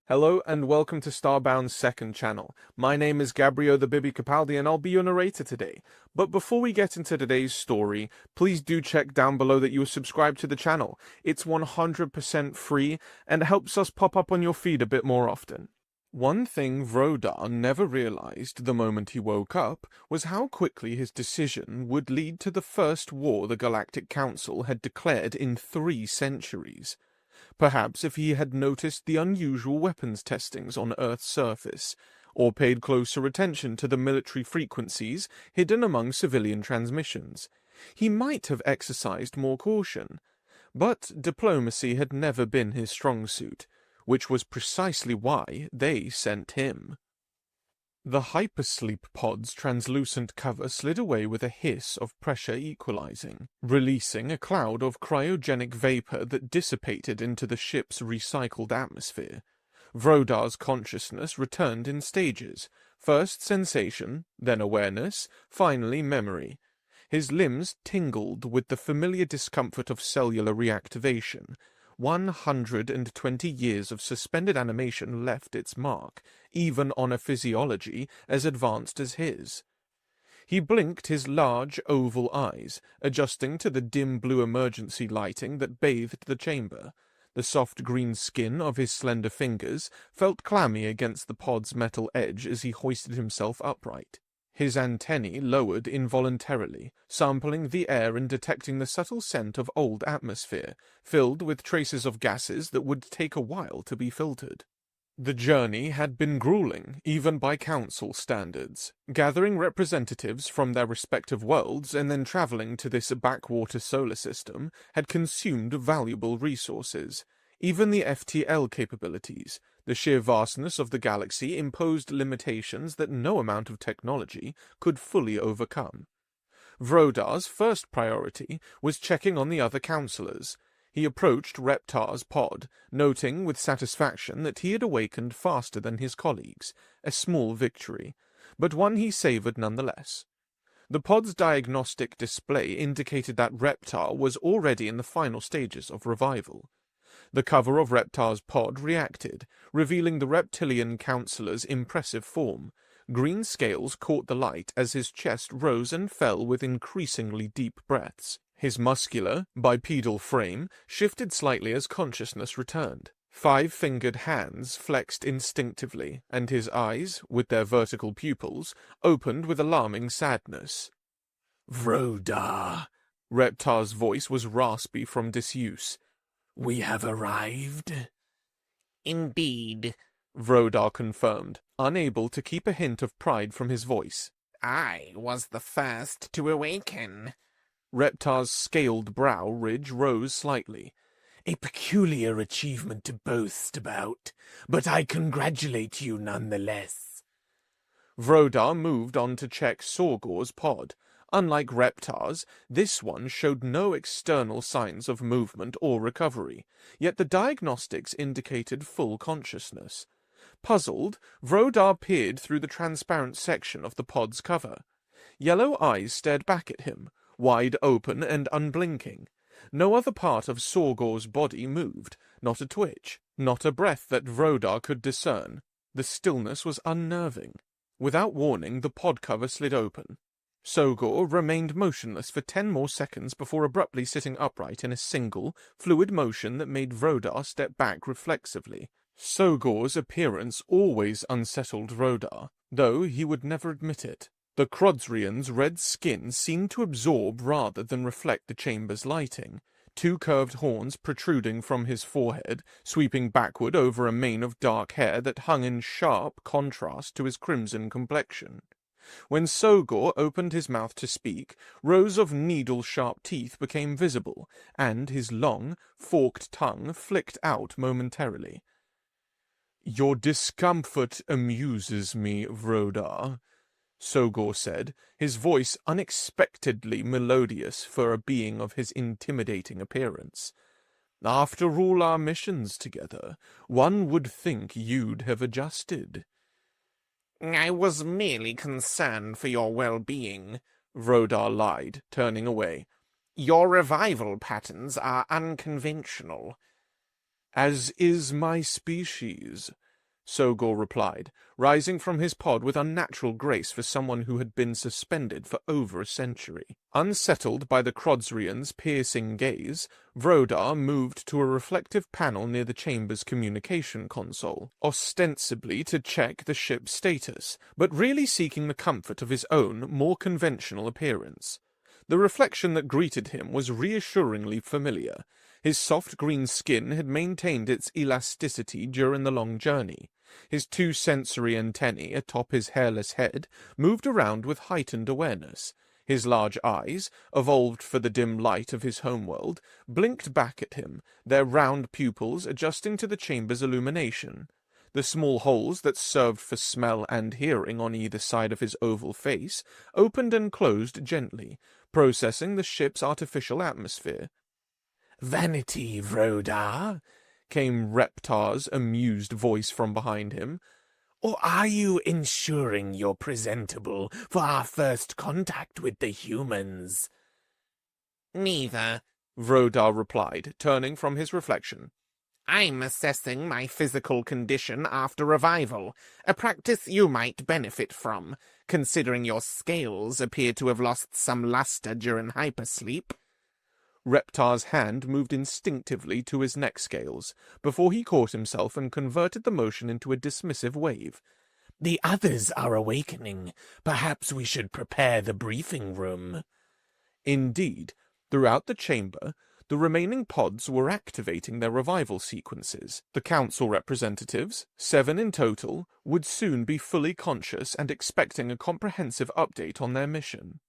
Hello and welcome to Starbound's second channel. My name is Gabriel the Bibi Capaldi and I'll be your narrator today. But before we get into today's story, please do check down below that you are subscribed to the channel. It's 100% free and helps us pop up on your feed a bit more often. One thing Vrodar never realized the moment he woke up was how quickly his decision would lead to the first war the Galactic Council had declared in 3 centuries. Perhaps if he had noticed the unusual weapons testings on Earth's surface, or paid closer attention to the military frequencies hidden among civilian transmissions, he might have exercised more caution. But diplomacy had never been his strong suit, which was precisely why they sent him. The hypersleep pod's translucent cover slid away with a hiss of pressure equalizing, releasing a cloud of cryogenic vapor that dissipated into the ship's recycled atmosphere. Vrodar's consciousness returned in stages, first sensation, then awareness, finally memory. His limbs tingled with the familiar discomfort of cellular reactivation. 120 years of suspended animation left its mark, even on a physiology as advanced as his. He blinked his large, oval eyes, adjusting to the dim blue emergency lighting that bathed the chamber. The soft green skin of his slender fingers felt clammy against the pod's metal edge as he hoisted himself upright. His antennae lowered involuntarily, sampling the air and detecting the subtle scent of old atmosphere, filled with traces of gases that would take a while to be filtered. The journey had been grueling, even by council standards. Gathering representatives from their respective worlds and then traveling to this backwater solar system had consumed valuable resources. Even the FTL capabilities, the sheer vastness of the galaxy, imposed limitations that no amount of technology could fully overcome. Vrodar's first priority was checking on the other counselors. He approached Reptar's pod, noting with satisfaction that he had awakened faster than his colleagues, a small victory, but one he savored nonetheless. The pod's diagnostic display indicated that Reptar was already in the final stages of revival. The cover of Reptar's pod reacted, revealing the reptilian counselor's impressive form. Green scales caught the light as his chest rose and fell with increasingly deep breaths. His muscular, bipedal frame shifted slightly as consciousness returned. 5-fingered hands flexed instinctively, and his eyes, with their vertical pupils, opened with alarming sadness. "Vrodar," Reptar's voice was raspy from disuse. "We have arrived." "Indeed," Vrodar confirmed, unable to keep a hint of pride from his voice. "I was the first to awaken." Reptar's scaled brow ridge rose slightly. "A peculiar achievement to boast about, but I congratulate you nonetheless." Vrodar moved on to check Sorgor's pod. Unlike Reptar's, this one showed no external signs of movement or recovery, yet the diagnostics indicated full consciousness. Puzzled, Vrodar peered through the transparent section of the pod's cover. Yellow eyes stared back at him, wide open and unblinking. No other part of Sorgor's body moved, not a twitch, not a breath that Vrodar could discern. The stillness was unnerving. Without warning, the pod cover slid open. Sorgor remained motionless for 10 more seconds before abruptly sitting upright in a single, fluid motion that made Vrodar step back reflexively. Sorgor's appearance always unsettled Vrodar, though he would never admit it. The Crodsrian's red skin seemed to absorb rather than reflect the chamber's lighting, 2 curved horns protruding from his forehead, sweeping backward over a mane of dark hair that hung in sharp contrast to his crimson complexion. When Sorgor opened his mouth to speak, rows of needle-sharp teeth became visible, and his long, forked tongue flicked out momentarily. "Your discomfort amuses me, Vrodar," Sorgor said, his voice unexpectedly melodious for a being of his intimidating appearance. "After all our missions together, one would think you'd have adjusted." "I was merely concerned for your well-being," Vrodar lied, turning away. "Your revival patterns are unconventional." "As is my species," Sogor replied, rising from his pod with unnatural grace for someone who had been suspended for over a century. Unsettled by the Crodsrian's piercing gaze, Vrodar moved to a reflective panel near the chamber's communication console, ostensibly to check the ship's status, but really seeking the comfort of his own, more conventional appearance. The reflection that greeted him was reassuringly familiar. His soft green skin had maintained its elasticity during the long journey. His two sensory antennae atop his hairless head moved around with heightened awareness. His large eyes, evolved for the dim light of his homeworld, blinked back at him, their round pupils adjusting to the chamber's illumination. The small holes that served for smell and hearing on either side of his oval face opened and closed gently, processing the ship's artificial atmosphere. "Vanity, Vrodar," came Reptar's amused voice from behind him. "Or are you ensuring you're presentable for our first contact with the humans?" Neither. Vrodar replied, turning from his reflection. I'm assessing my physical condition after revival, a practice you might benefit from, considering your scales appear to have lost some luster during hypersleep. Reptar's hand moved instinctively to his neck scales, before he caught himself and converted the motion into a dismissive wave. "The others are awakening. Perhaps we should prepare the briefing room." Indeed, throughout the chamber, the remaining pods were activating their revival sequences. The council representatives, 7 in total, would soon be fully conscious and expecting a comprehensive update on their mission.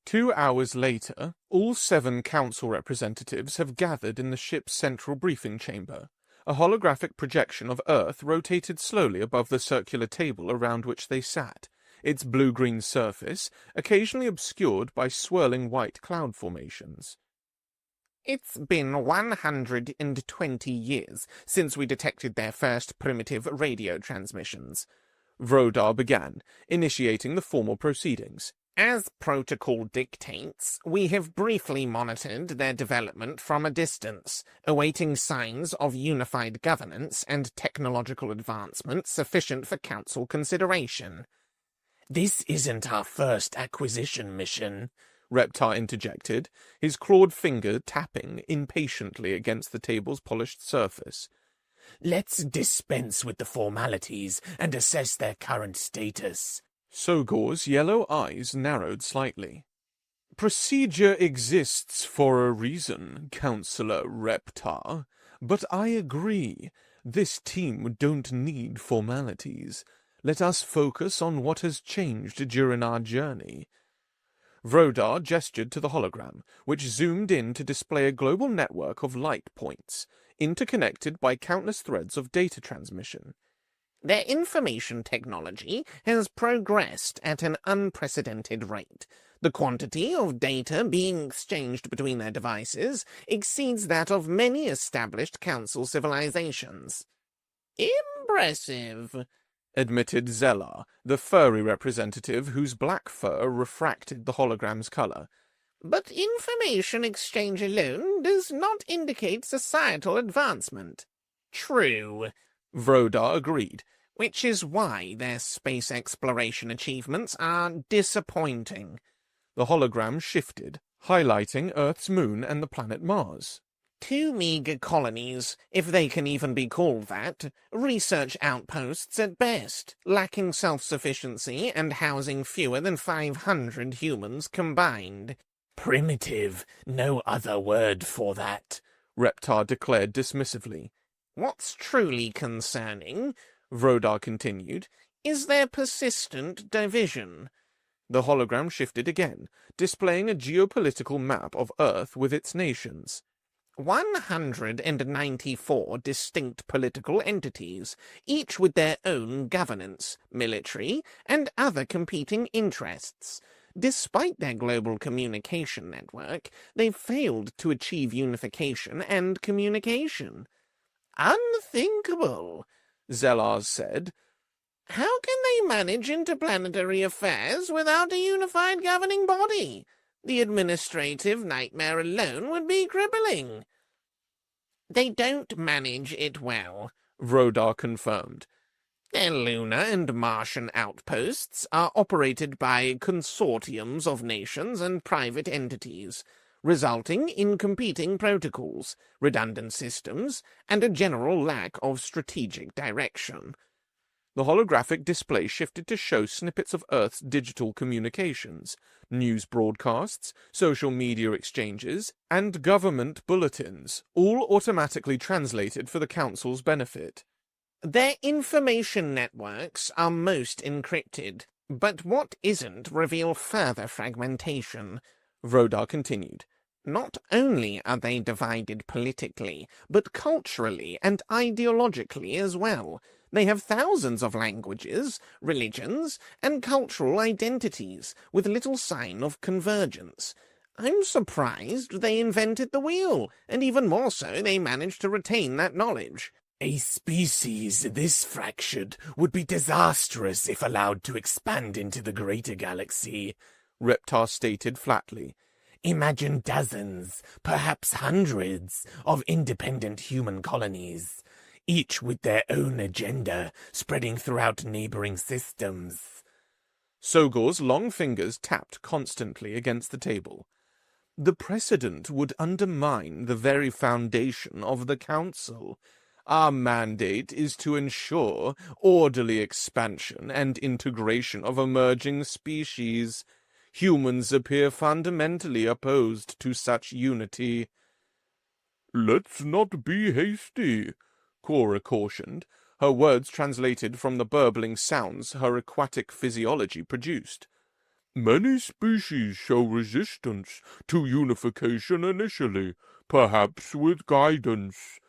2 hours later, all 7 council representatives have gathered in the ship's central briefing chamber. A holographic projection of Earth rotated slowly above the circular table around which they sat, its blue-green surface occasionally obscured by swirling white cloud formations. It's been 120 years since we detected their first primitive radio transmissions. Vrodar began, initiating the formal proceedings. As protocol dictates, we have briefly monitored their development from a distance, awaiting signs of unified governance and technological advancement sufficient for council consideration. "This isn't our first acquisition mission," Reptar interjected, his clawed finger tapping impatiently against the table's polished surface. "Let's dispense with the formalities and assess their current status." Sogor's yellow eyes narrowed slightly. "Procedure exists for a reason, Councillor Reptar, but I agree. This team don't need formalities. Let us focus on what has changed during our journey." Vrodar gestured to the hologram, which zoomed in to display a global network of light points, interconnected by countless threads of data transmission. Their information technology has progressed at an unprecedented rate. The quantity of data being exchanged between their devices exceeds that of many established council civilizations. Impressive, admitted Zellar, the furry representative whose black fur refracted the hologram's color. But information exchange alone does not indicate societal advancement. True, Vrodar agreed, which is why their space exploration achievements are disappointing. The hologram shifted, highlighting Earth's moon and the planet Mars. 2 meager colonies, if they can even be called that, research outposts at best, lacking self-sufficiency and housing fewer than 500 humans combined. "Primitive, no other word for that," Reptar declared dismissively. What's truly concerning, Vrodar continued, is their persistent division. The hologram shifted again, displaying a geopolitical map of Earth with its nations. 194 distinct political entities, each with their own governance, military, and other competing interests. Despite their global communication network, they've failed to achieve unification and communication. Unthinkable, Zellar said. How can they manage interplanetary affairs without a unified governing body? The administrative nightmare alone would be crippling. They don't manage it well, Vrodar confirmed. Their lunar and Martian outposts are operated by consortiums of nations and private entities, resulting in competing protocols, redundant systems, and a general lack of strategic direction. The holographic display shifted to show snippets of Earth's digital communications, news broadcasts, social media exchanges, and government bulletins, all automatically translated for the Council's benefit. Their information networks are most encrypted, but what isn't reveal further fragmentation. Vrodar continued. Not only are they divided politically, but culturally and ideologically as well. They have thousands of languages, religions, and cultural identities, with little sign of convergence. I'm surprised they invented the wheel, and even more so they managed to retain that knowledge. A species this fractured would be disastrous if allowed to expand into the greater galaxy, Reptar stated flatly. Imagine dozens, perhaps hundreds, of independent human colonies, each with their own agenda, spreading throughout neighboring systems. Sogor's long fingers tapped constantly against the table. The precedent would undermine the very foundation of the Council. Our mandate is to ensure orderly expansion and integration of emerging species. Humans appear fundamentally opposed to such unity. "Let's not be hasty," Cora cautioned, her words translated from the burbling sounds her aquatic physiology produced. "Many species show resistance to unification initially, perhaps with guidance."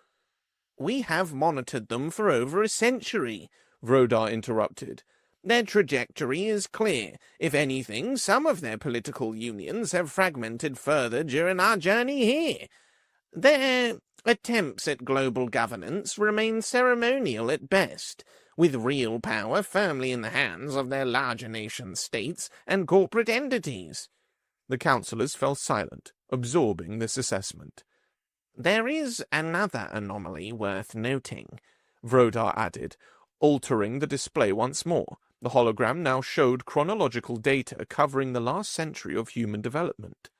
We have monitored them for over a century, Vrodar interrupted. Their trajectory is clear. If anything, some of their political unions have fragmented further during our journey here. Their attempts at global governance remain ceremonial at best, with real power firmly in the hands of their larger nation-states and corporate entities. The councillors fell silent, absorbing this assessment. There is another anomaly worth noting, Vrodar added, altering the display once more. The hologram now showed chronological data covering the last century of human development.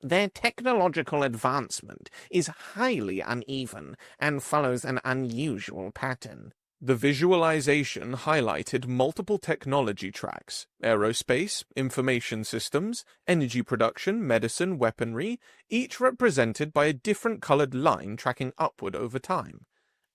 Their technological advancement is highly uneven and follows an unusual pattern. The visualization highlighted multiple technology tracks: aerospace, information systems, energy production, medicine, weaponry, each represented by a different colored line tracking upward over time.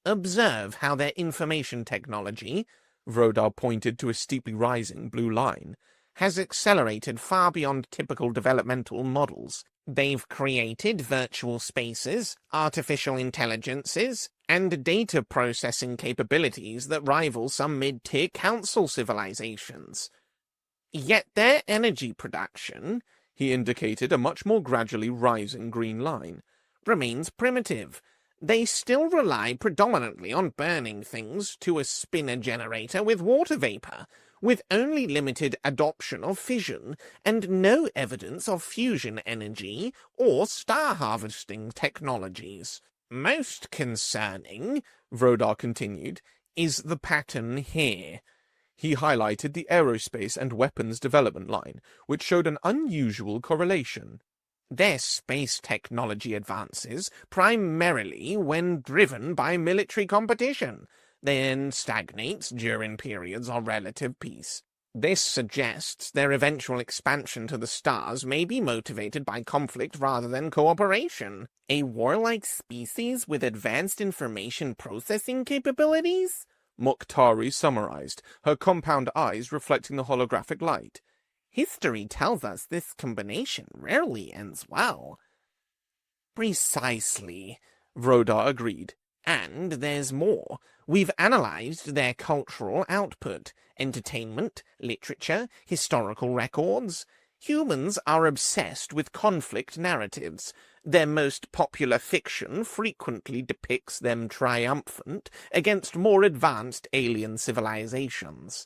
Observe how their information technology, Vrodar pointed to a steeply rising blue line, has accelerated far beyond typical developmental models. They've created virtual spaces, artificial intelligences, and data processing capabilities that rival some mid-tier council civilizations. Yet their energy production, he indicated a much more gradually rising green line, remains primitive. They still rely predominantly on burning things to a spinner generator with water vapor, with only limited adoption of fission and no evidence of fusion energy or star harvesting technologies. Most concerning, Vrodar continued, is the pattern here. He highlighted the aerospace and weapons development line, which showed an unusual correlation. Their space technology advances primarily when driven by military competition, then stagnates during periods of relative peace. This suggests their eventual expansion to the stars may be motivated by conflict rather than cooperation. A warlike species with advanced information processing capabilities? Mokhtari summarized, her compound eyes reflecting the holographic light. History tells us this combination rarely ends well. Precisely, Vrodar agreed. And there's more. We've analyzed their cultural output, entertainment, literature, historical records. Humans are obsessed with conflict narratives. Their most popular fiction frequently depicts them triumphant against more advanced alien civilizations.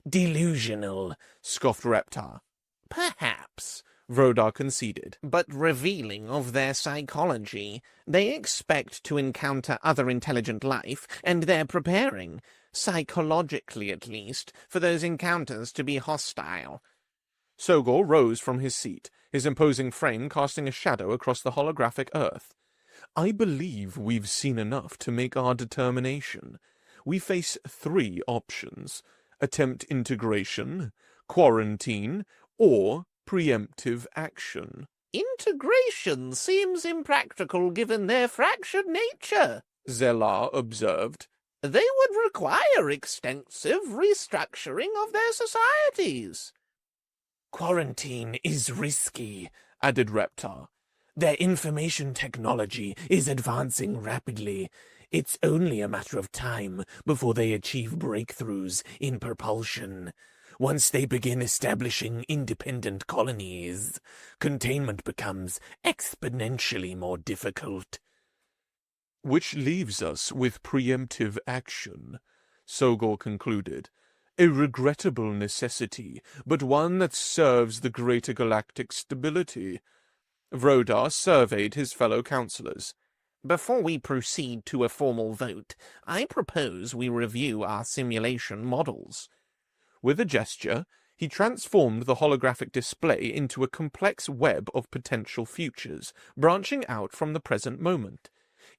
Delusional, scoffed Reptar. Perhaps, Vrodar conceded. But revealing of their psychology. They expect to encounter other intelligent life, and they're preparing, psychologically at least, for those encounters to be hostile. Sogor rose from his seat, his imposing frame casting a shadow across the holographic Earth. I believe we've seen enough to make our determination. We face 3 options: attempt integration, quarantine, or preemptive action. Integration seems impractical given their fractured nature, Zelar observed. They would require extensive restructuring of their societies. Quarantine is risky, added Reptar. Their information technology is advancing rapidly. It's only a matter of time before they achieve breakthroughs in propulsion. Once they begin establishing independent colonies, containment becomes exponentially more difficult. Which leaves us with preemptive action, Sogor concluded. A regrettable necessity, but one that serves the greater galactic stability. Vrodar surveyed his fellow councillors. Before we proceed to a formal vote, I propose we review our simulation models. With a gesture, he transformed the holographic display into a complex web of potential futures, branching out from the present moment.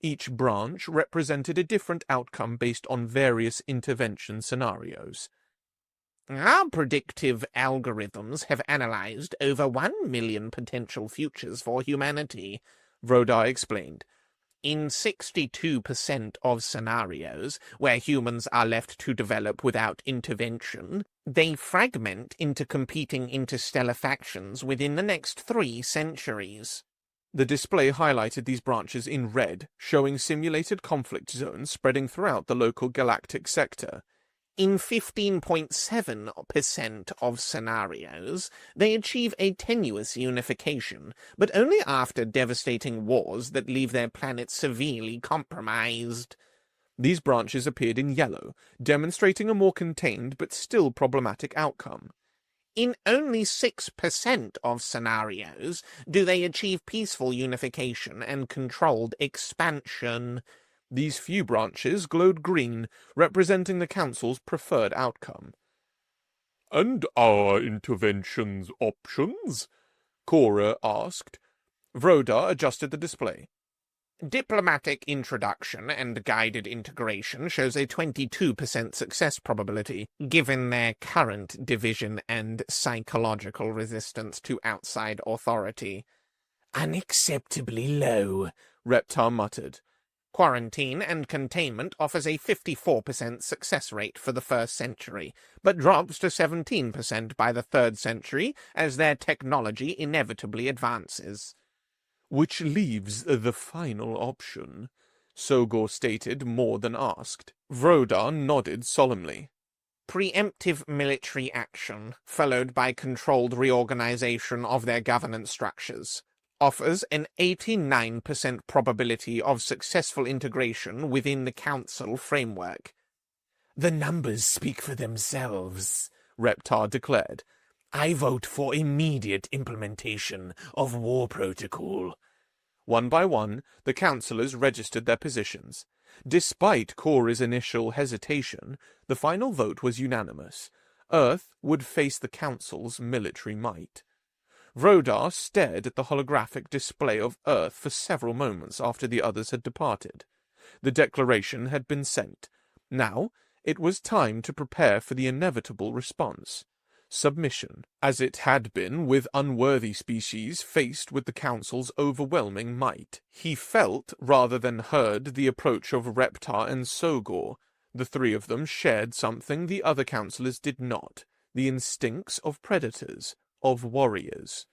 Each branch represented a different outcome based on various intervention scenarios. Our predictive algorithms have analyzed over 1 million potential futures for humanity, Vrodar explained. In 62% of scenarios, where humans are left to develop without intervention, they fragment into competing interstellar factions within the next 3 centuries. The display highlighted these branches in red, showing simulated conflict zones spreading throughout the local galactic sector. In 15.7% of scenarios, they achieve a tenuous unification, but only after devastating wars that leave their planet severely compromised. These branches appeared in yellow, demonstrating a more contained but still problematic outcome. In only 6% of scenarios do they achieve peaceful unification and controlled expansion. These few branches glowed green, representing the Council's preferred outcome. "And our intervention's options?" Cora asked. Vrodar adjusted the display. Diplomatic introduction and guided integration shows a 22% success probability, given their current division and psychological resistance to outside authority. Unacceptably low, Reptar muttered. Quarantine and containment offers a 54% success rate for the first century, but drops to 17% by the 3rd century as their technology inevitably advances. Which leaves the final option, Sogor stated more than asked. Vrodar nodded solemnly. Preemptive military action, followed by controlled reorganization of their governance structures, offers an 89% probability of successful integration within the Council framework. The numbers speak for themselves, Reptar declared. I vote for immediate implementation of War Protocol. One by one, the councillors registered their positions. Despite Cora's initial hesitation, the final vote was unanimous. Earth would face the Council's military might. Vrodar stared at the holographic display of Earth for several moments after the others had departed. The declaration had been sent. Now, it was time to prepare for the inevitable response. Submission, as it had been with unworthy species faced with the Council's overwhelming might. He felt, rather than heard, the approach of Reptar and Sogor. The 3 of them shared something the other councillors did not, the instincts of predators, of warriors.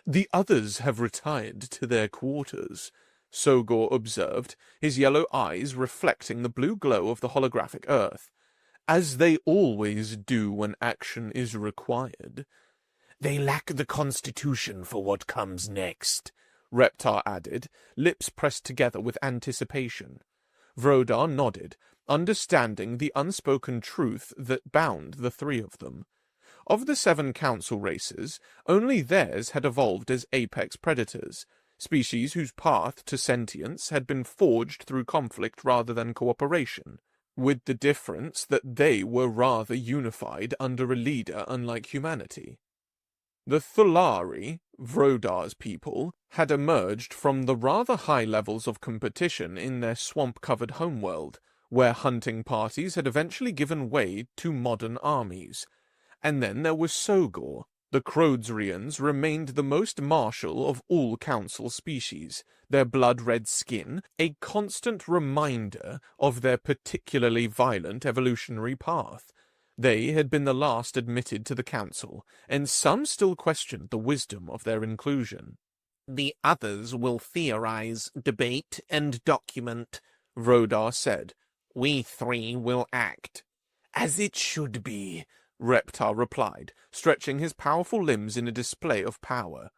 "The others have retired to their quarters," Sogor observed, his yellow eyes reflecting the blue glow of the holographic Earth. "As they always do when action is required." They lack the constitution for what comes next, Reptar added, lips pressed together with anticipation. Vrodar nodded, understanding the unspoken truth that bound the 3 of them. Of the 7 council races, only theirs had evolved as apex predators, species whose path to sentience had been forged through conflict rather than cooperation, with the difference that they were rather unified under a leader unlike humanity. The Thulari, Vrodar's people, had emerged from the rather high levels of competition in their swamp-covered homeworld, where hunting parties had eventually given way to modern armies. And then there was Sogor. The Croadsrians remained the most martial of all council species, their blood-red skin a constant reminder of their particularly violent evolutionary path. They had been the last admitted to the council, and some still questioned the wisdom of their inclusion. The others will theorize, debate, and document, Vrodar said. We 3 will act. As it should be, Reptar replied, stretching his powerful limbs in a display of power.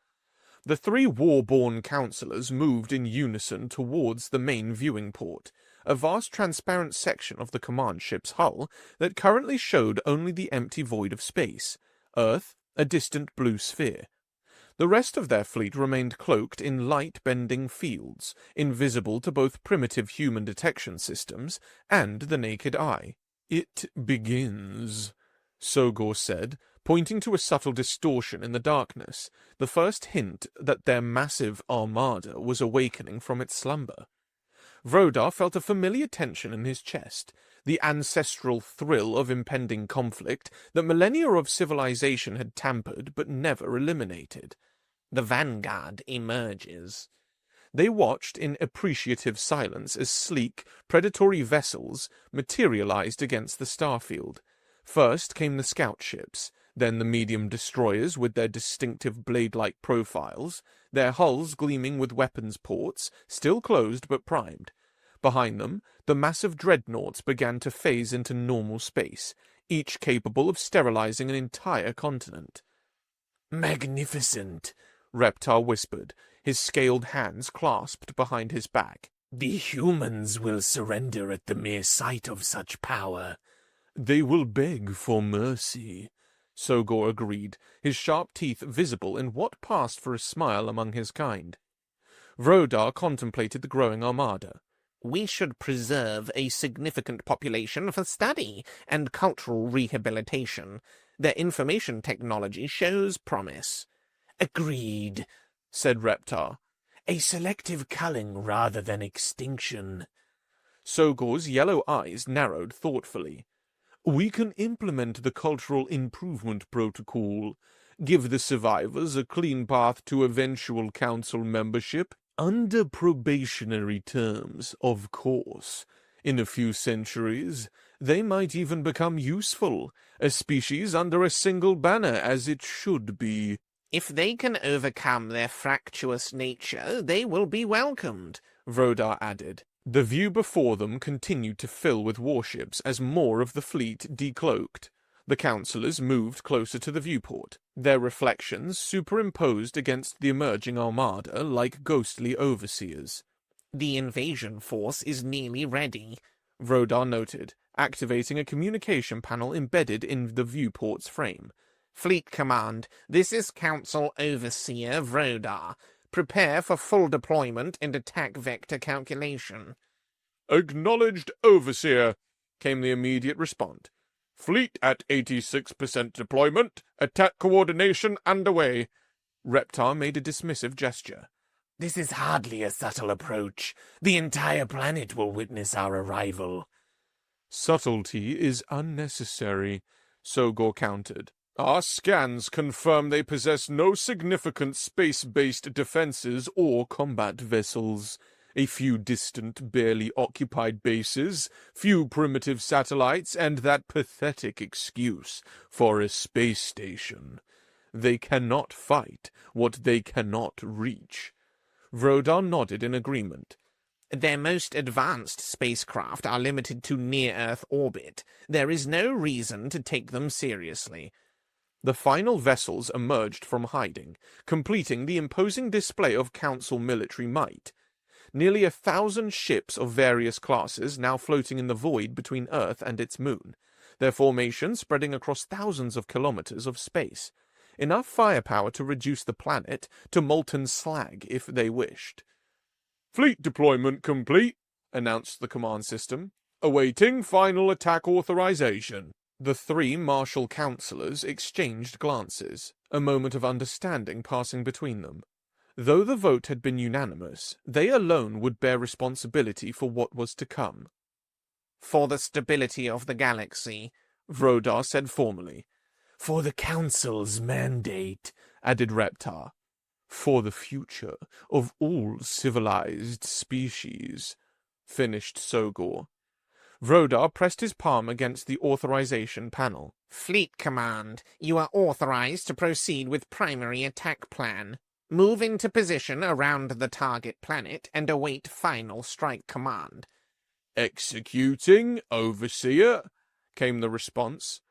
The 3 war-born councillors moved in unison towards the main viewing port, a vast transparent section of the command ship's hull that currently showed only the empty void of space, Earth, a distant blue sphere. The rest of their fleet remained cloaked in light-bending fields, invisible to both primitive human detection systems and the naked eye. "It begins," Sogor said, pointing to a subtle distortion in the darkness, the first hint that their massive armada was awakening from its slumber. Vrodar felt a familiar tension in his chest, the ancestral thrill of impending conflict that millennia of civilization had tampered but never eliminated. The vanguard emerges. They watched in appreciative silence as sleek, predatory vessels materialized against the starfield. First came the scout ships, then the medium destroyers with their distinctive blade-like profiles, their hulls gleaming with weapons ports, still closed but primed. Behind them, the massive dreadnoughts began to phase into normal space, each capable of sterilizing an entire continent. "Magnificent," Reptar whispered, his scaled hands clasped behind his back. "The humans will surrender at the mere sight of such power." "They will beg for mercy," Sogor agreed, his sharp teeth visible in what passed for a smile among his kind. Vrodar contemplated the growing armada. We should preserve a significant population for study and cultural rehabilitation. Their information technology shows promise. "Agreed," said Reptar. "A selective culling rather than extinction." Sogor's yellow eyes narrowed thoughtfully. "We can implement the cultural improvement protocol, give the survivors a clean path to eventual council membership, under probationary terms, of course. In a few centuries, they might even become useful, a species under a single banner, as it should be." If they can overcome their fractious nature, they will be welcomed, Vrodar added. The view before them continued to fill with warships as more of the fleet decloaked. The councillors moved closer to the viewport, their reflections superimposed against the emerging armada like ghostly overseers. The invasion force is nearly ready, Vrodar noted, activating a communication panel embedded in the viewport's frame. Fleet Command, this is Council Overseer Vrodar. Prepare for full deployment and attack vector calculation. "Acknowledged, Overseer," came the immediate response. "Fleet at 86% deployment. Attack coordination underway." Reptar made a dismissive gesture. "This is hardly a subtle approach. The entire planet will witness our arrival." "Subtlety is unnecessary," Sogor countered. "Our scans confirm they possess no significant space-based defenses or combat vessels. A few distant, barely occupied bases, few primitive satellites, and that pathetic excuse for a space station. They cannot fight what they cannot reach." Vrodar nodded in agreement. Their most advanced spacecraft are limited to near-Earth orbit. There is no reason to take them seriously. The final vessels emerged from hiding, completing the imposing display of Council military might. Nearly 1,000 ships of various classes now floating in the void between Earth and its moon, their formation spreading across thousands of kilometers of space, enough firepower to reduce the planet to molten slag if they wished. "Fleet deployment complete," announced the command system. "Awaiting final attack authorization." The three Marshal Councillors exchanged glances, a moment of understanding passing between them. Though the vote had been unanimous, they alone would bear responsibility for what was to come. "For the stability of the galaxy," Vrodar said formally. "For the Council's mandate," added Reptar. "For the future of all civilized species," finished Sogor. Vrodar pressed his palm against the authorization panel. "Fleet Command, you are authorized to proceed with primary attack plan. Move into position around the target planet and await final strike command." "Executing, Overseer," came the response.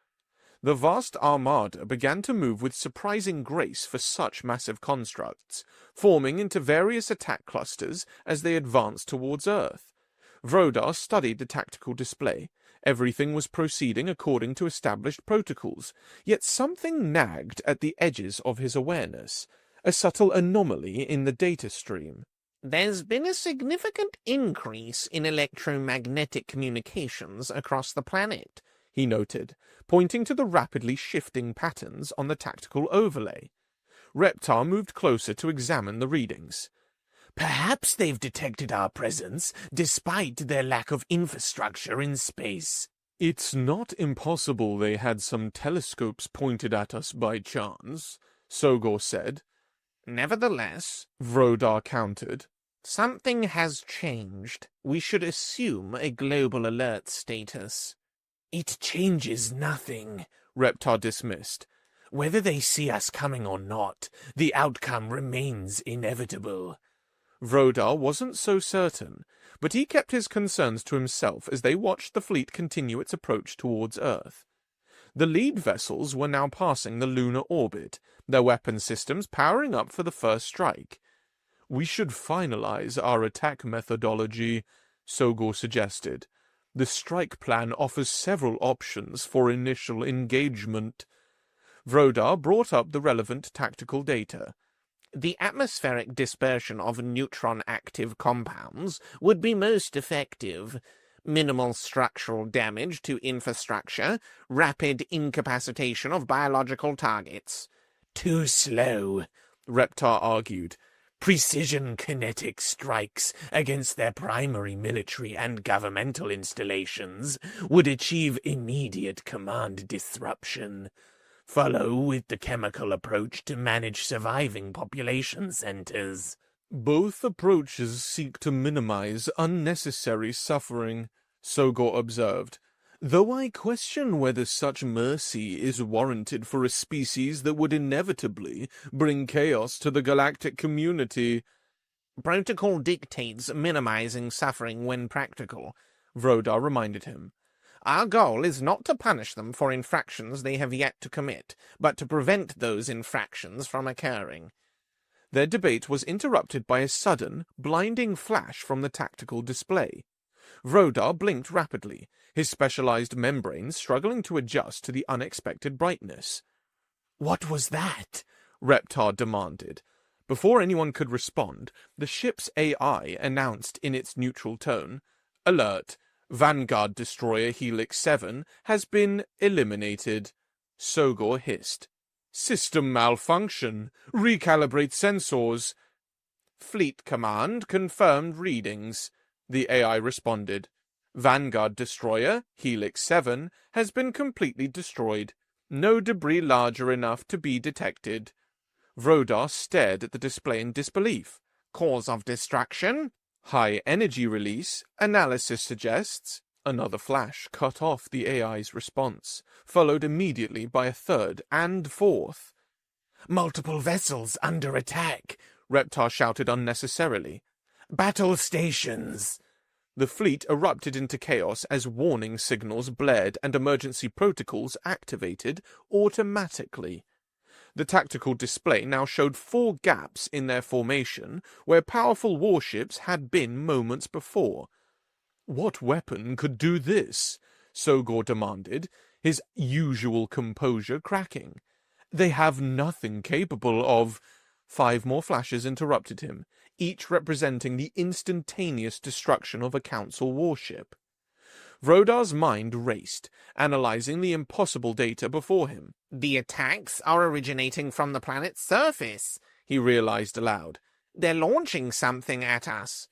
The vast armada began to move with surprising grace for such massive constructs, forming into various attack clusters as they advanced towards Earth. Vrodar studied the tactical display. Everything was proceeding according to established protocols, yet something nagged at the edges of his awareness, a subtle anomaly in the data stream. "There's been a significant increase in electromagnetic communications across the planet," he noted, pointing to the rapidly shifting patterns on the tactical overlay. Reptar moved closer to examine the readings. "Perhaps they've detected our presence, despite their lack of infrastructure in space." "It's not impossible they had some telescopes pointed at us by chance," Sogor said. "Nevertheless," Vrodar countered, "something has changed. We should assume a global alert status." "It changes nothing," Reptar dismissed. "Whether they see us coming or not, the outcome remains inevitable." Vrodar wasn't so certain, but he kept his concerns to himself as they watched the fleet continue its approach towards Earth. The lead vessels were now passing the lunar orbit, their weapon systems powering up for the first strike. "We should finalize our attack methodology," Sogor suggested. "The strike plan offers several options for initial engagement." Vrodar brought up the relevant tactical data. "The atmospheric dispersion of neutron-active compounds would be most effective. Minimal structural damage to infrastructure, rapid incapacitation of biological targets." "Too slow," Reptar argued. "Precision kinetic strikes against their primary military and governmental installations would achieve immediate command disruption. Follow with the chemical approach to manage surviving population centers." "Both approaches seek to minimize unnecessary suffering," Sogor observed, "though I question whether such mercy is warranted for a species that would inevitably bring chaos to the galactic community." "Protocol dictates minimizing suffering when practical," Vrodar reminded him. "Our goal is not to punish them for infractions they have yet to commit, but to prevent those infractions from occurring." Their debate was interrupted by a sudden, blinding flash from the tactical display. Vrodar blinked rapidly, his specialized membranes struggling to adjust to the unexpected brightness. "What was that?" Reptar demanded. Before anyone could respond, the ship's AI announced in its neutral tone, "Alert! Vanguard Destroyer Helix 7 has been eliminated." Sogor hissed. "System malfunction. Recalibrate sensors." "Fleet Command confirmed readings," the AI responded. "Vanguard Destroyer Helix 7 has been completely destroyed. No debris larger enough to be detected." Vrodar stared at the display in disbelief. "Cause of destruction?" "High energy release, analysis suggests." Another flash cut off the AI's response, followed immediately by a third and fourth. "Multiple vessels under attack," Reptar shouted unnecessarily. "Battle stations." The fleet erupted into chaos as warning signals blared and emergency protocols activated automatically. The tactical display now showed 4 gaps in their formation where powerful warships had been moments before. "What weapon could do this?" Sogor demanded, his usual composure cracking. They have nothing capable of... 5 more flashes interrupted him, each representing the instantaneous destruction of a Council warship. Vrodar's mind raced, analyzing the impossible data before him. The attacks are originating from the planet's surface, He realized aloud. They're launching something at us.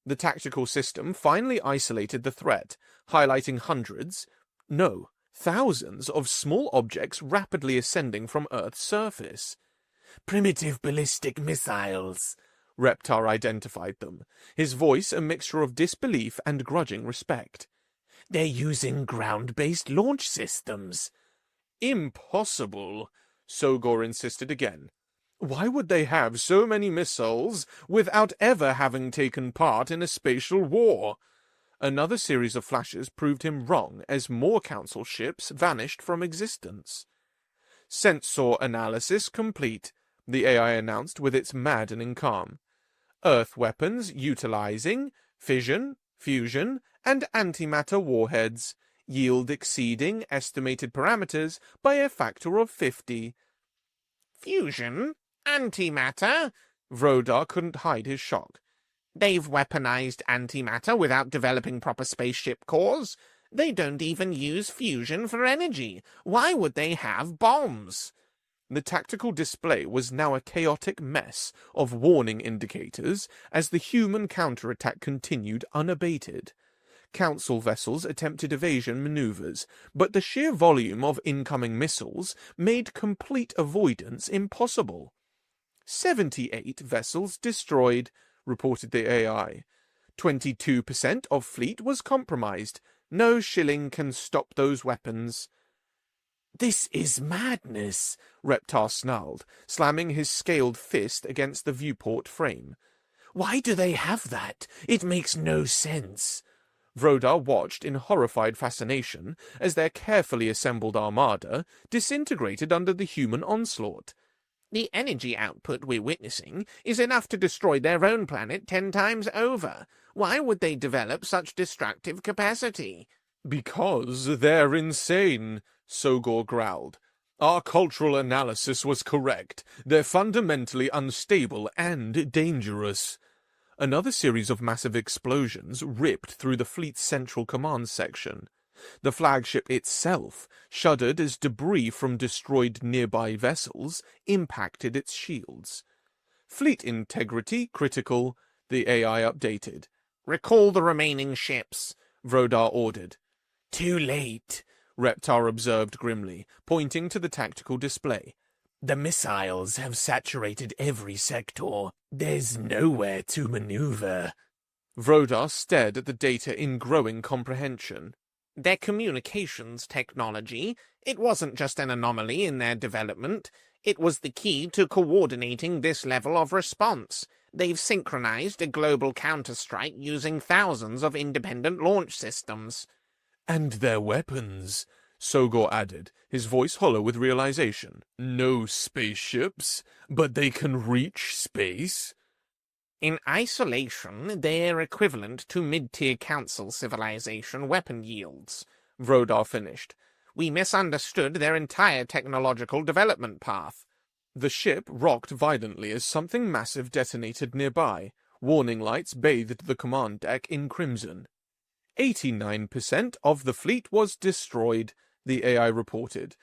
The tactical system finally isolated the threat, highlighting hundreds, no, thousands of small objects rapidly ascending from Earth's surface. Primitive ballistic missiles. Reptar identified them, his voice a mixture of disbelief and grudging respect. They're using ground-based launch systems. Impossible, Sogor insisted again. Why would they have so many missiles without ever having taken part in a spatial war? Another series of flashes proved him wrong as more Council ships vanished from existence. Sensor analysis complete, the AI announced with its maddening calm. Earth weapons utilizing fission, fusion, and antimatter warheads, yield exceeding estimated parameters by a factor of 50. Fusion? Antimatter? Vrodar couldn't hide his shock. They've weaponized antimatter without developing proper spaceship cores. They don't even use fusion for energy. Why would they have bombs? The tactical display was now a chaotic mess of warning indicators as the human counterattack continued unabated. Council vessels attempted evasion maneuvers, but the sheer volume of incoming missiles made complete avoidance impossible. 78 vessels destroyed, reported the AI. 22% of fleet was compromised. No shilling can stop those weapons. This is madness, Reptar snarled, slamming his scaled fist against the viewport frame. Why do they have that? It makes no sense. Vrodar watched in horrified fascination as their carefully assembled armada disintegrated under the human onslaught. The energy output we're witnessing is enough to destroy their own planet 10 times over. Why would they develop such destructive capacity? Because they're insane, Sogor growled. Our cultural analysis was correct. They're fundamentally unstable and dangerous. Another series of massive explosions ripped through the fleet's central command section. The flagship itself shuddered as debris from destroyed nearby vessels impacted its shields. Fleet integrity critical, the AI updated. Recall the remaining ships, Vrodar ordered. Too late, Reptar observed grimly, pointing to the tactical display. The missiles have saturated every sector. There's nowhere to maneuver. Vrodar stared at the data in growing comprehension. Their communications technology, it wasn't just an anomaly in their development. It was the key to coordinating this level of response. They've synchronized a global counterstrike using thousands of independent launch systems. And their weapons, Sogor added, his voice hollow with realization. No spaceships, but they can reach space? In isolation, they're equivalent to mid-tier Council civilization weapon yields, Vrodar finished. We misunderstood their entire technological development path. The ship rocked violently as something massive detonated nearby. Warning lights bathed the command deck in crimson. 89% of the fleet was destroyed, the AI reported.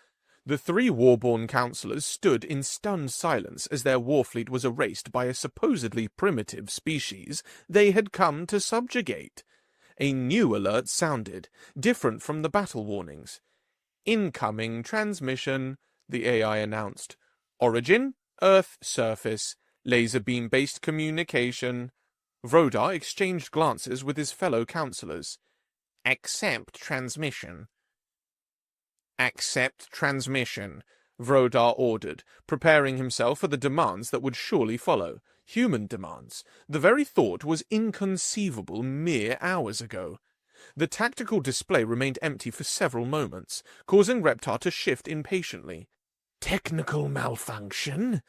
The 3 warborn counselors stood in stunned silence as their warfleet was erased by a supposedly primitive species they had come to subjugate. A new alert sounded, different from the battle warnings. Incoming transmission, the AI announced. Origin, Earth surface, laser beam-based communication. Vrodar exchanged glances with his fellow counselors. Accept transmission. Accept transmission, Vrodar ordered, preparing himself for the demands that would surely follow. Human demands. The very thought was inconceivable mere hours ago. The tactical display remained empty for several moments, causing Reptar to shift impatiently. Technical malfunction?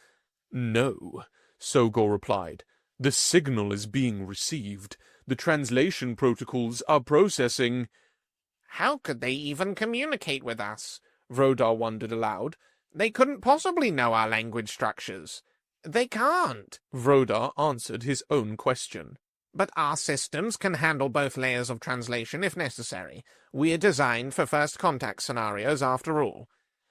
No, Sogor replied. The signal is being received. The translation protocols are processing. How could they even communicate with us? Vrodar wondered aloud. They couldn't possibly know our language structures. They can't. Vrodar answered his own question. But our systems can handle both layers of translation if necessary. We're designed for first contact scenarios after all.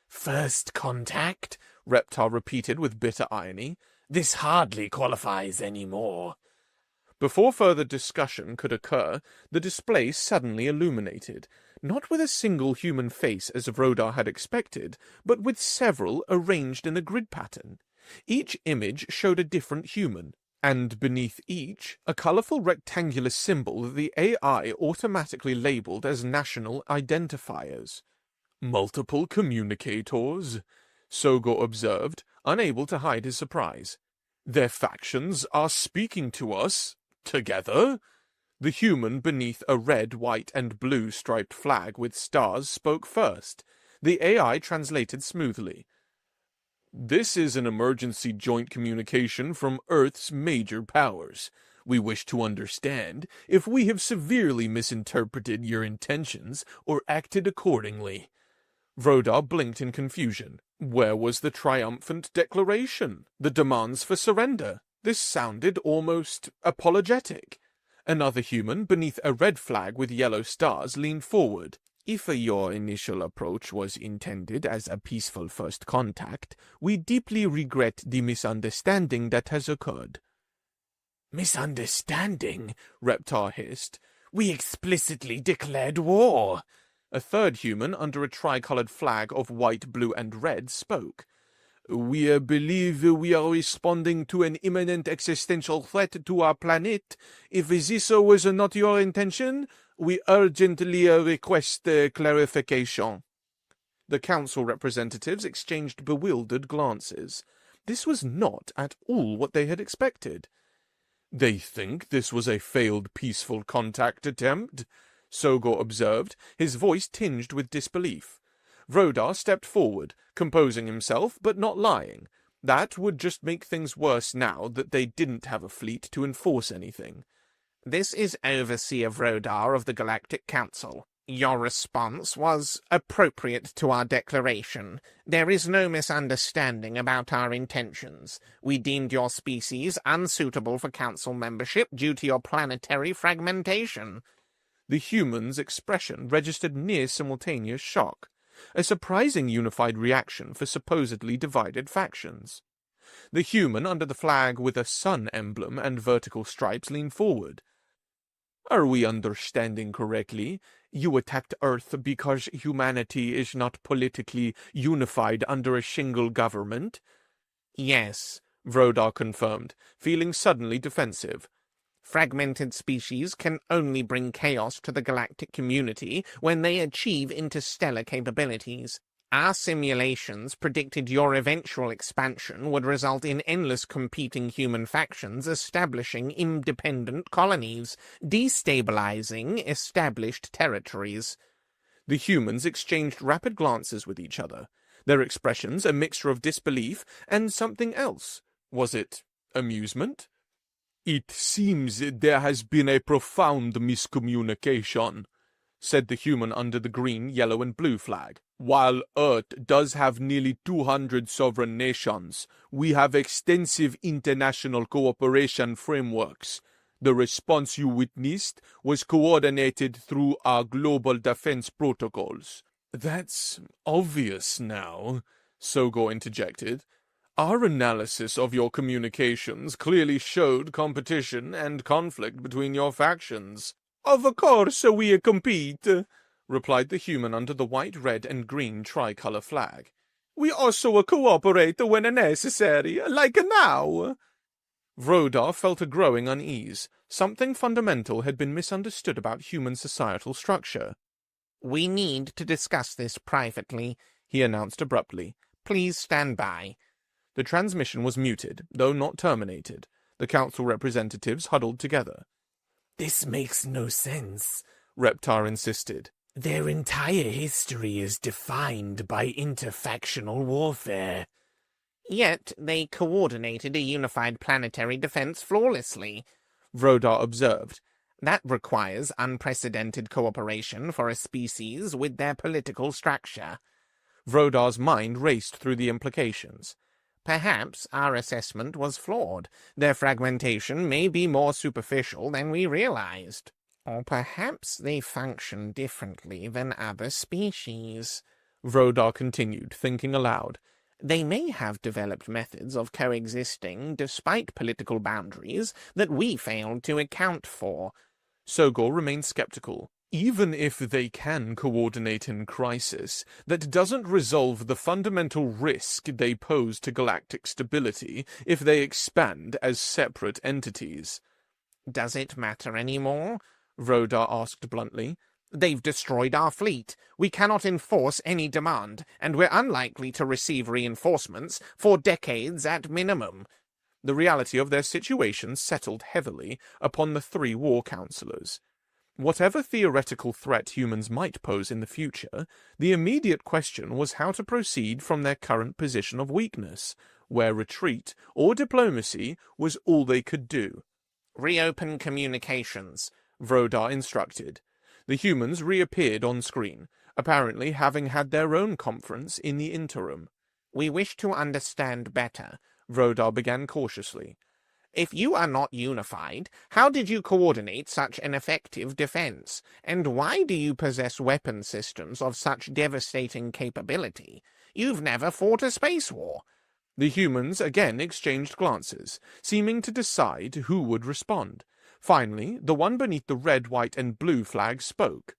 First contact? Reptar repeated with bitter irony. This hardly qualifies anymore. Before further discussion could occur, the display suddenly illuminated, not with a single human face as Vrodar had expected, but with several arranged in a grid pattern. Each image showed a different human, and beneath each, a colorful rectangular symbol that the AI automatically labeled as national identifiers. Multiple communicators, Sogo observed, unable to hide his surprise. Their factions are speaking to us together? The human beneath a red, white, and blue striped flag with stars spoke first. The AI translated smoothly. This is an emergency joint communication from Earth's major powers. We wish to understand if we have severely misinterpreted your intentions or acted accordingly. Vrodar blinked in confusion. Where was the triumphant declaration? The demands for surrender? This sounded almost apologetic. Another human beneath a red flag with yellow stars leaned forward. If your initial approach was intended as a peaceful first contact, we deeply regret the misunderstanding that has occurred. Misunderstanding? Reptar hissed. We explicitly declared war. A third human under a tricolored flag of white, blue, and red spoke. We believe we are responding to an imminent existential threat to our planet. If this was not your intention, we urgently request clarification. The council representatives exchanged bewildered glances. This was not at all what they had expected. They think this was a failed peaceful contact attempt? Sogor observed, his voice tinged with disbelief. Vrodar stepped forward, composing himself, but not lying. That would just make things worse now that they didn't have a fleet to enforce anything. This is Overseer Vrodar of the Galactic Council. Your response was appropriate to our declaration. There is no misunderstanding about our intentions. We deemed your species unsuitable for council membership due to your planetary fragmentation. The human's expression registered near simultaneous shock, a surprising unified reaction for supposedly divided factions. The human under the flag with a sun emblem and vertical stripes leaned forward. Are we understanding correctly? You attacked Earth because humanity is not politically unified under a single government? Yes, Vrodar confirmed, feeling suddenly defensive. Fragmented species can only bring chaos to the galactic community when they achieve interstellar capabilities. Our simulations predicted your eventual expansion would result in endless competing human factions establishing independent colonies, destabilizing established territories. The humans exchanged rapid glances with each other, their expressions a mixture of disbelief and something else. Was it amusement? It seems there has been a profound miscommunication, said the human under the green, yellow, and blue flag. While Earth does have nearly 200 sovereign nations, we have extensive international cooperation frameworks. The response you witnessed was coordinated through our global defense protocols. That's obvious now, Sogo interjected. Our analysis of your communications clearly showed competition and conflict between your factions. Of course we compete, replied the human under the white, red, and green tricolor flag. We also cooperate when necessary, like now. Vrodar felt a growing unease. Something fundamental had been misunderstood about human societal structure. We need to discuss this privately, he announced abruptly. Please stand by. The transmission was muted, though not terminated. The council representatives huddled together. This makes no sense, Reptar insisted. Their entire history is defined by interfactional warfare. Yet they coordinated a unified planetary defense flawlessly, Vrodar observed. That requires unprecedented cooperation for a species with their political structure. Vrodar's mind raced through the implications. Perhaps our assessment was flawed. Their fragmentation may be more superficial than we realized. Or perhaps they function differently than other species. Vrodar continued, thinking aloud. They may have developed methods of coexisting despite political boundaries that we failed to account for. Sogor remained skeptical. Even if they can coordinate in crisis, that doesn't resolve the fundamental risk they pose to galactic stability if they expand as separate entities. Does it matter anymore? Vrodar asked bluntly. They've destroyed our fleet. We cannot enforce any demand, and we're unlikely to receive reinforcements for decades at minimum. The reality of their situation settled heavily upon the three war councillors. Whatever theoretical threat humans might pose in the future, the immediate question was how to proceed from their current position of weakness, where retreat or diplomacy was all they could do. Reopen communications, Vrodar instructed. The humans reappeared on screen, apparently having had their own conference in the interim. We wish to understand better, Vrodar began cautiously. If you are not unified, how did you coordinate such an effective defense? And why do you possess weapon systems of such devastating capability? You've never fought a space war. The humans again exchanged glances, seeming to decide who would respond. Finally, the one beneath the red, white, and blue flag spoke.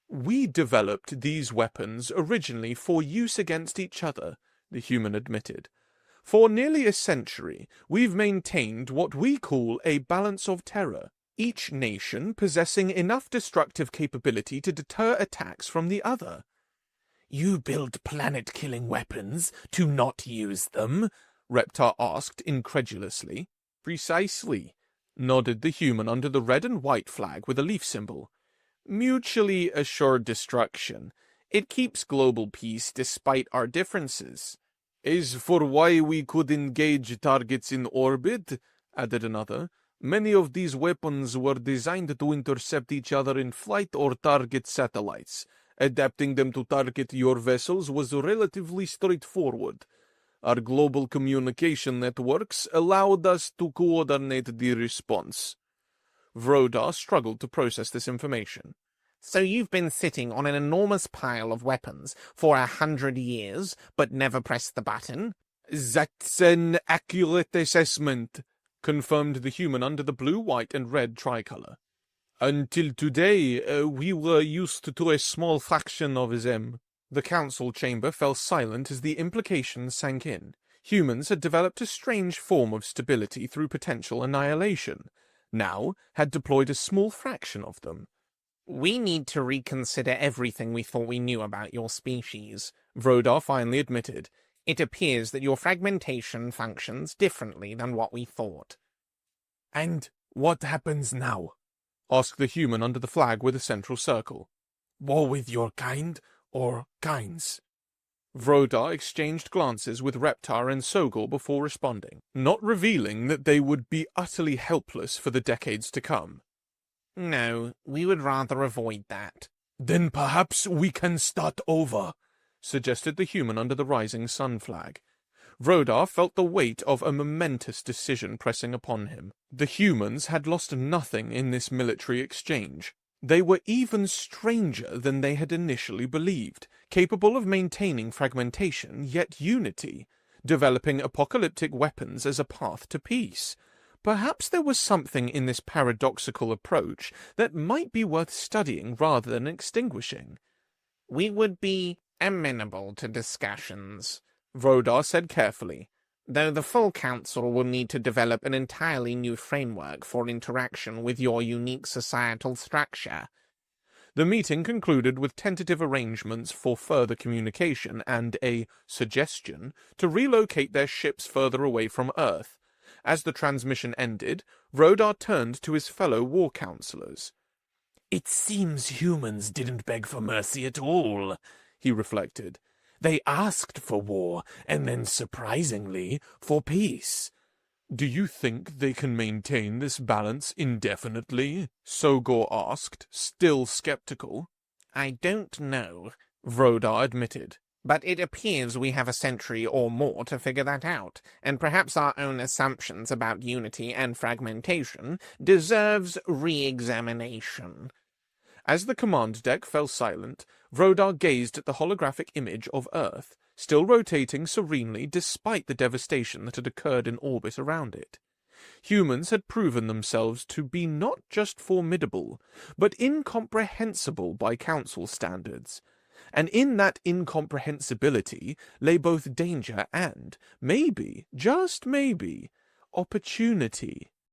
We developed these weapons originally for use against each other, the human admitted. For nearly a century, we've maintained what we call a balance of terror, each nation possessing enough destructive capability to deter attacks from the other. You build planet-killing weapons to not use them? Reptar asked incredulously. Precisely, nodded the human under the red and white flag with a leaf symbol. Mutually assured destruction. It keeps global peace despite our differences. As for why we could engage targets in orbit, added another, many of these weapons were designed to intercept each other in flight or target satellites. Adapting them to target your vessels was relatively straightforward. Our global communication networks allowed us to coordinate the response. Vrodar struggled to process this information. So you've been sitting on an enormous pile of weapons for 100 years, but never pressed the button? That's an accurate assessment, confirmed the human under the blue, white, and red tricolor. Until today, we were used to a small fraction of them. The council chamber fell silent as the implications sank in. Humans had developed a strange form of stability through potential annihilation. Now had deployed a small fraction of them. We need to reconsider everything we thought we knew about your species, Vrodar finally admitted. It appears that your fragmentation functions differently than what we thought. And what happens now? Asked the human under the flag with a central circle. War with your kind or kinds? Vrodar exchanged glances with Reptar and Sogor before responding, not revealing that they would be utterly helpless for the decades to come. No, we would rather avoid that. Then perhaps we can start over, suggested the human under the rising sun flag. Vrodar felt the weight of a momentous decision pressing upon him. The humans had lost nothing in this military exchange. They were even stranger than they had initially believed, capable of maintaining fragmentation yet unity, developing apocalyptic weapons as a path to peace. Perhaps there was something in this paradoxical approach that might be worth studying rather than extinguishing. We would be amenable to discussions, Vrodar said carefully, though the full council will need to develop an entirely new framework for interaction with your unique societal structure. The meeting concluded with tentative arrangements for further communication and a suggestion to relocate their ships further away from Earth. As the transmission ended, Vrodar turned to his fellow war councillors. It seems humans didn't beg for mercy at all, he reflected. They asked for war, and then, surprisingly, for peace. Do you think they can maintain this balance indefinitely? Sogor asked, still skeptical. I don't know, Vrodar admitted. But it appears we have a century or more to figure that out, and perhaps our own assumptions about unity and fragmentation deserves re-examination. As the command deck fell silent, Vrodar gazed at the holographic image of Earth, still rotating serenely despite the devastation that had occurred in orbit around it. Humans had proven themselves to be not just formidable, but incomprehensible by Council standards. And in that incomprehensibility lay both danger and, maybe, just maybe, opportunity.